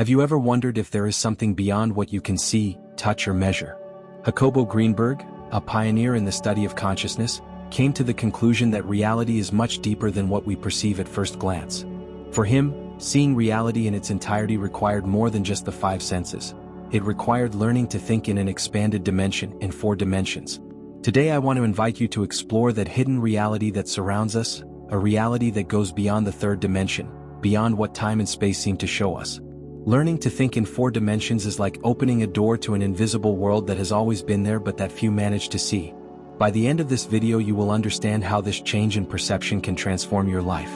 Have you ever wondered if there is something beyond what you can see, touch or measure? Jacobo Grinberg, a pioneer in the study of consciousness, came to the conclusion that reality is much deeper than what we perceive at first glance. For him, seeing reality in its entirety required more than just the five senses. It required learning to think in an expanded dimension, in 4 dimensions. Today I want to invite you to explore that hidden reality that surrounds us, a reality that goes beyond the 3rd dimension, beyond what time and space seem to show us. Learning to think in 4 dimensions is like opening a door to an invisible world that has always been there but that few manage to see. By the end of this video you will understand how this change in perception can transform your life.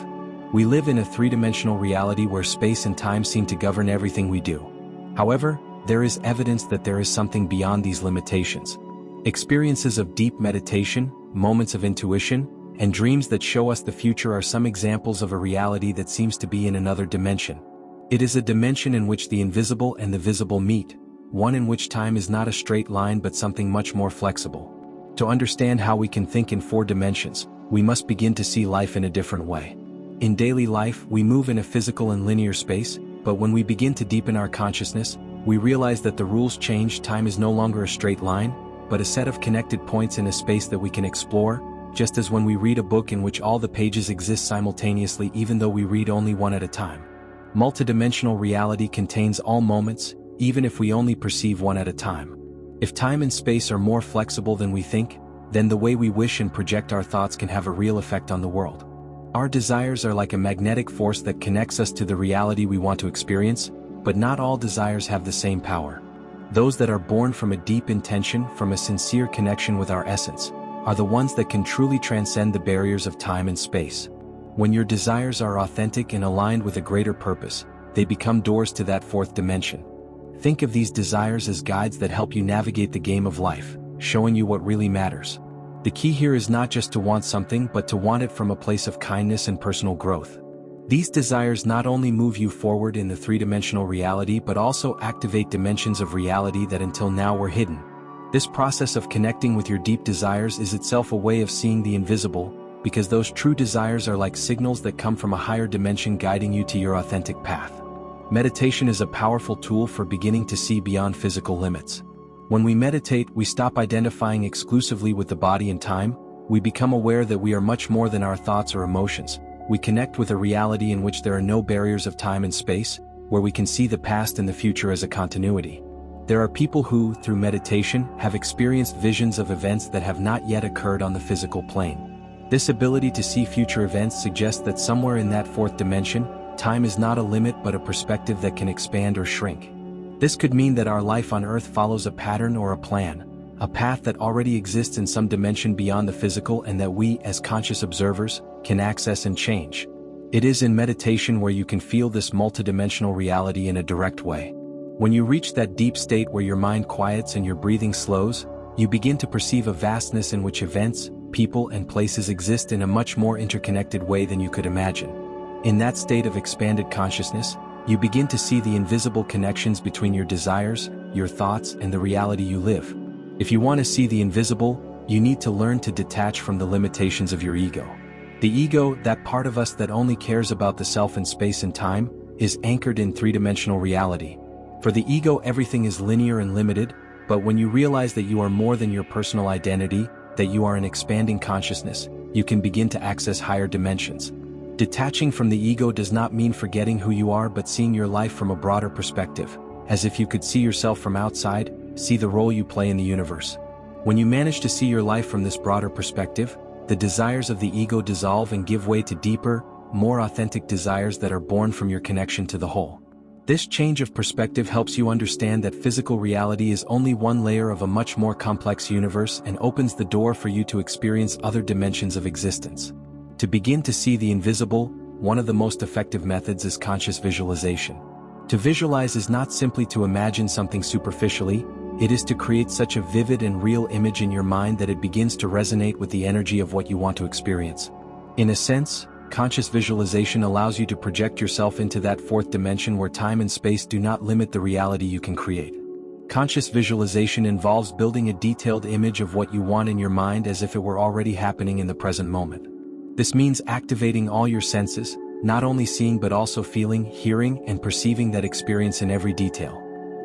We live in a 3-dimensional reality where space and time seem to govern everything we do. However, there is evidence that there is something beyond these limitations. Experiences of deep meditation, moments of intuition, and dreams that show us the future are some examples of a reality that seems to be in another dimension. It is a dimension in which the invisible and the visible meet, one in which time is not a straight line but something much more flexible. To understand how we can think in 4 dimensions, we must begin to see life in a different way. In daily life, we move in a physical and linear space, but when we begin to deepen our consciousness, we realize that the rules change. Time is no longer a straight line, but a set of connected points in a space that we can explore, just as when we read a book in which all the pages exist simultaneously even though we read only one at a time. Multidimensional reality contains all moments, even if we only perceive one at a time. If time and space are more flexible than we think, then the way we wish and project our thoughts can have a real effect on the world. Our desires are like a magnetic force that connects us to the reality we want to experience, but not all desires have the same power. Those that are born from a deep intention, from a sincere connection with our essence, are the ones that can truly transcend the barriers of time and space. When your desires are authentic and aligned with a greater purpose, they become doors to that 4th dimension. Think of these desires as guides that help you navigate the game of life, showing you what really matters. The key here is not just to want something but to want it from a place of kindness and personal growth. These desires not only move you forward in the 3-dimensional reality but also activate dimensions of reality that until now were hidden. This process of connecting with your deep desires is itself a way of seeing the invisible, because those true desires are like signals that come from a higher dimension guiding you to your authentic path. Meditation is a powerful tool for beginning to see beyond physical limits. When we meditate, we stop identifying exclusively with the body and time. We become aware that we are much more than our thoughts or emotions. We connect with a reality in which there are no barriers of time and space, where we can see the past and the future as a continuity. There are people who, through meditation, have experienced visions of events that have not yet occurred on the physical plane. This ability to see future events suggests that somewhere in that 4th dimension, time is not a limit but a perspective that can expand or shrink. This could mean that our life on Earth follows a pattern or a plan, a path that already exists in some dimension beyond the physical and that we, as conscious observers, can access and change. It is in meditation where you can feel this multidimensional reality in a direct way. When you reach that deep state where your mind quiets and your breathing slows, you begin to perceive a vastness in which events, people and places exist in a much more interconnected way than you could imagine. In that state of expanded consciousness, you begin to see the invisible connections between your desires, your thoughts, and the reality you live. If you want to see the invisible, you need to learn to detach from the limitations of your ego. The ego, that part of us that only cares about the self in space and time, is anchored in 3-dimensional reality. For the ego, everything is linear and limited, but when you realize that you are more than your personal identity, that you are an expanding consciousness, you can begin to access higher dimensions. Detaching from the ego does not mean forgetting who you are but seeing your life from a broader perspective, as if you could see yourself from outside, see the role you play in the universe. When you manage to see your life from this broader perspective, the desires of the ego dissolve and give way to deeper, more authentic desires that are born from your connection to the whole. This change of perspective helps you understand that physical reality is only one layer of a much more complex universe and opens the door for you to experience other dimensions of existence. To begin to see the invisible, one of the most effective methods is conscious visualization. To visualize is not simply to imagine something superficially, it is to create such a vivid and real image in your mind that it begins to resonate with the energy of what you want to experience. In a sense, conscious visualization allows you to project yourself into that 4th dimension where time and space do not limit the reality you can create. Conscious visualization involves building a detailed image of what you want in your mind as if it were already happening in the present moment. This means activating all your senses, not only seeing but also feeling, hearing, and perceiving that experience in every detail.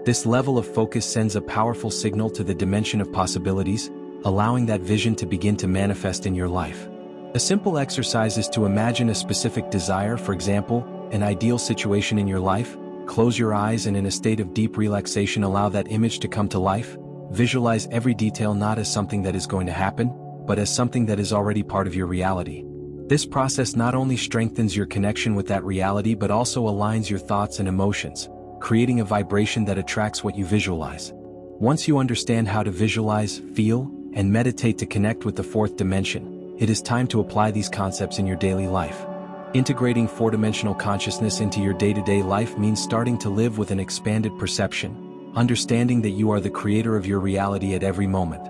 This level of focus sends a powerful signal to the dimension of possibilities, allowing that vision to begin to manifest in your life. A simple exercise is to imagine a specific desire, for example, an ideal situation in your life. Close your eyes and in a state of deep relaxation allow that image to come to life. Visualize every detail not as something that is going to happen, but as something that is already part of your reality. This process not only strengthens your connection with that reality but also aligns your thoughts and emotions, creating a vibration that attracts what you visualize. Once you understand how to visualize, feel, and meditate to connect with the fourth dimension, it is time to apply these concepts in your daily life. Integrating four-dimensional consciousness into your day-to-day life means starting to live with an expanded perception, understanding that you are the creator of your reality at every moment.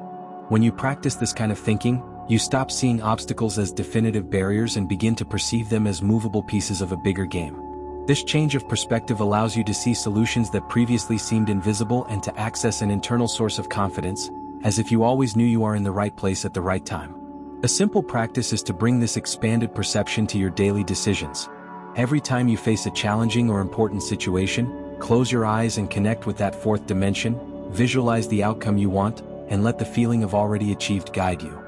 When you practice this kind of thinking, you stop seeing obstacles as definitive barriers and begin to perceive them as movable pieces of a bigger game. This change of perspective allows you to see solutions that previously seemed invisible and to access an internal source of confidence, as if you always knew you are in the right place at the right time. A simple practice is to bring this expanded perception to your daily decisions. Every time you face a challenging or important situation, close your eyes and connect with that fourth dimension, visualize the outcome you want, and let the feeling of already achieved guide you.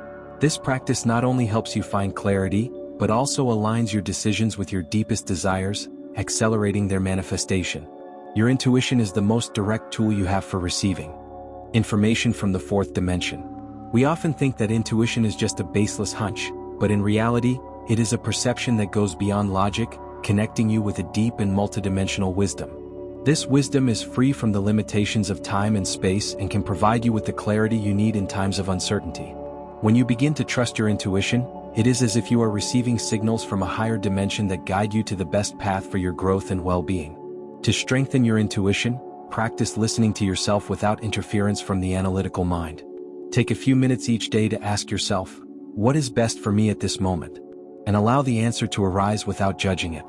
This practice not only helps you find clarity, but also aligns your decisions with your deepest desires, accelerating their manifestation. Your intuition is the most direct tool you have for receiving information from the fourth dimension. We often think that intuition is just a baseless hunch, but in reality, it is a perception that goes beyond logic, connecting you with a deep and multidimensional wisdom. This wisdom is free from the limitations of time and space and can provide you with the clarity you need in times of uncertainty. When you begin to trust your intuition, it is as if you are receiving signals from a higher dimension that guide you to the best path for your growth and well-being. To strengthen your intuition, practice listening to yourself without interference from the analytical mind. Take a few minutes each day to ask yourself, what is best for me at this moment? And allow the answer to arise without judging it.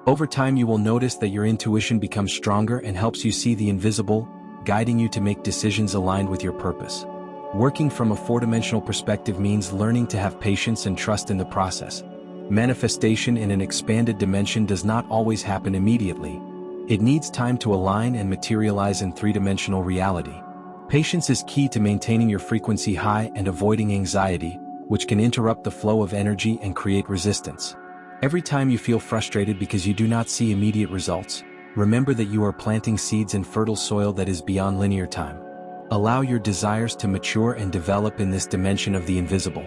Over time you will notice that your intuition becomes stronger and helps you see the invisible, guiding you to make decisions aligned with your purpose. Working from a four-dimensional perspective means learning to have patience and trust in the process. Manifestation in an expanded dimension does not always happen immediately. It needs time to align and materialize in three-dimensional reality. Patience is key to maintaining your frequency high and avoiding anxiety, which can interrupt the flow of energy and create resistance. Every time you feel frustrated because you do not see immediate results, remember that you are planting seeds in fertile soil that is beyond linear time. Allow your desires to mature and develop in this dimension of the invisible.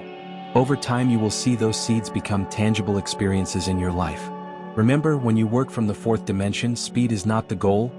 Over time you will see those seeds become tangible experiences in your life. Remember, when you work from the fourth dimension, speed is not the goal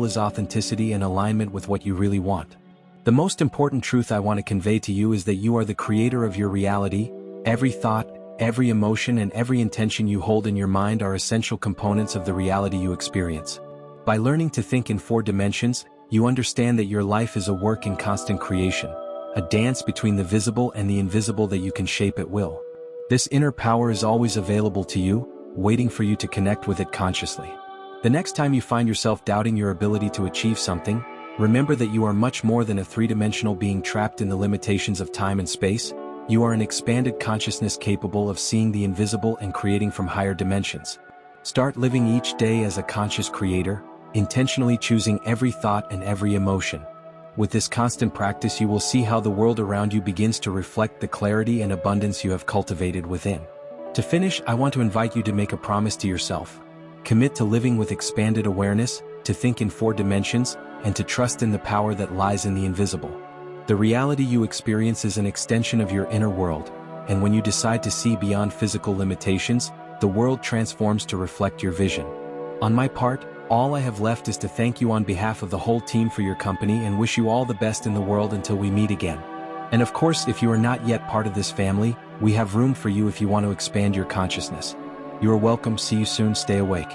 is authenticity and alignment with what you really want. The most important truth I want to convey to you is that you are the creator of your reality. Every thought, every emotion, and every intention you hold in your mind are essential components of the reality you experience. By learning to think in four dimensions, you understand that your life is a work in constant creation, a dance between the visible and the invisible that you can shape at will. This inner power is always available to you, waiting for you to connect with it consciously. The next time you find yourself doubting your ability to achieve something, remember that you are much more than a three-dimensional being trapped in the limitations of time and space. You are an expanded consciousness capable of seeing the invisible and creating from higher dimensions. Start living each day as a conscious creator, intentionally choosing every thought and every emotion. With this constant practice, you will see how the world around you begins to reflect the clarity and abundance you have cultivated within. To finish, I want to invite you to make a promise to yourself. Commit to living with expanded awareness, to think in four dimensions, and to trust in the power that lies in the invisible. The reality you experience is an extension of your inner world, and when you decide to see beyond physical limitations, the world transforms to reflect your vision. On my part, all I have left is to thank you on behalf of the whole team for your company and wish you all the best in the world until we meet again. And of course, if you are not yet part of this family, we have room for you if you want to expand your consciousness. You are welcome. See you soon. Stay awake.